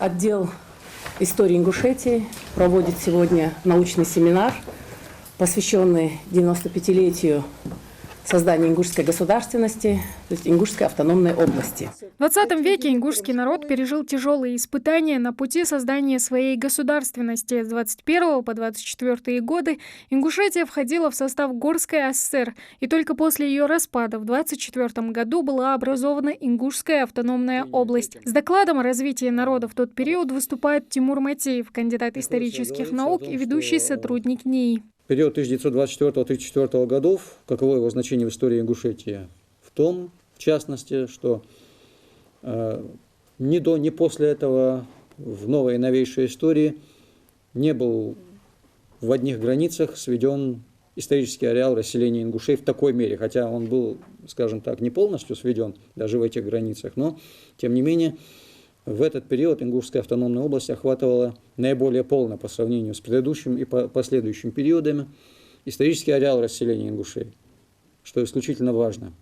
Отдел истории Ингушетии проводит сегодня научный семинар, посвященный 95-летию создания ингушской государственности, то есть Ингушской автономной области. В 20 веке ингушский народ пережил тяжелые испытания на пути создания своей государственности. С 21 по 24 годы Ингушетия входила в состав Горской ССР, и только после ее распада в 24 году была образована Ингушская автономная область. С докладом о развитии народа в тот период выступает Тимур Матеев, кандидат исторических наук и ведущий сотрудник НИИ. Период 1924-1934 годов, каково его значение в истории Ингушетии? В том, в частности, что ни до, ни после этого в новой и новейшей истории не был в одних границах сведен исторический ареал расселения ингушей в такой мере, хотя он был, скажем так, не полностью сведен даже в этих границах, но, тем не менее, в этот период Ингушская автономная область охватывала наиболее полно по сравнению с предыдущим и последующими периодами исторический ареал расселения ингушей, что исключительно важно.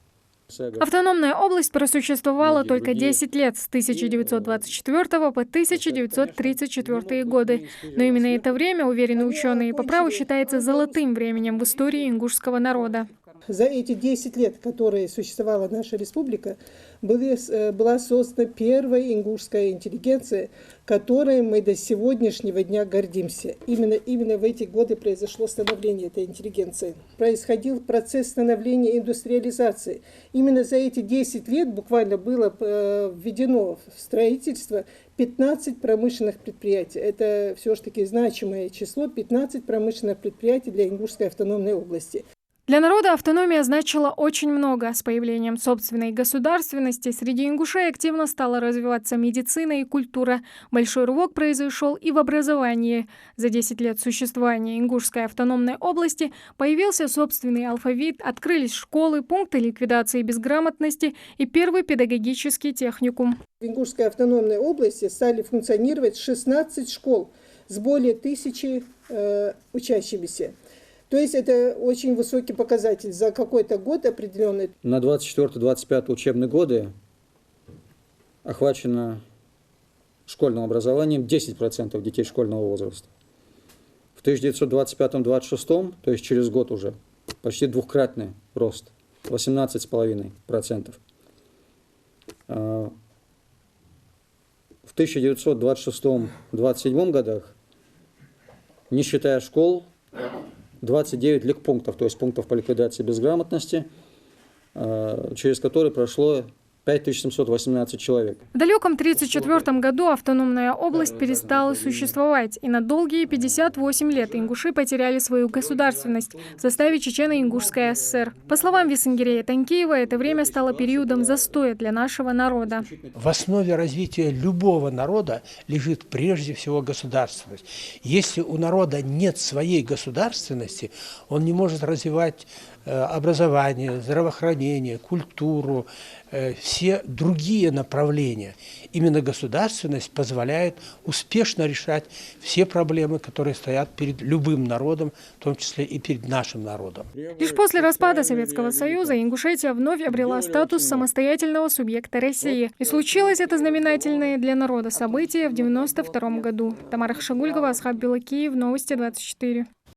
Автономная область просуществовала только 10 лет, с 1924 по 1934 годы. Но именно это время, уверены ученые, по праву считается золотым временем в истории ингушского народа. За эти 10 лет, которые существовала наша республика, была создана первая ингушская интеллигенция, которой мы до сегодняшнего дня гордимся. Именно в эти годы произошло становление этой интеллигенции. Происходил процесс становления индустриализации. Именно за эти 10 лет буквально было введено в строительство 15 промышленных предприятий. Это все-таки значимое число, 15 промышленных предприятий для Ингушской автономной области. Для народа автономия значила очень много. С появлением собственной государственности среди ингушей активно стала развиваться медицина и культура. Большой рывок произошел и в образовании. За 10 лет существования Ингушской автономной области появился собственный алфавит, открылись школы, пункты ликвидации безграмотности и первый педагогический техникум. В Ингушской автономной области стали функционировать 16 школ с более 1000 учащимися. То есть это очень высокий показатель за какой-то год определенный. На 24-25 учебные годы охвачено школьным образованием 10% детей школьного возраста. В 1925-26, то есть через год уже, почти двукратный рост, 18,5%. В 1926-27 годах, не считая школ, 29 ликпунктов, то есть пунктов по ликвидации безграмотности, через которые прошло 5718 человек. В далеком 1934 году автономная область перестала существовать, и на долгие 58 лет ингуши потеряли свою государственность в составе Чечено-Ингушской ССР. По словам Висенгирея Танкеева, это время стало периодом застоя для нашего народа. В основе развития любого народа лежит прежде всего государственность. Если у народа нет своей государственности, он не может развивать образование, здравоохранение, культуру, все другие направления. Именно государственность позволяет успешно решать все проблемы, которые стоят перед любым народом, в том числе и перед нашим народом. Лишь после распада Советского Союза Ингушетия вновь обрела статус самостоятельного субъекта России. И случилось это знаменательное для народа событие в 1992 году. Тамара Хашагульгова, Асхаб Белакиев, Новости 24.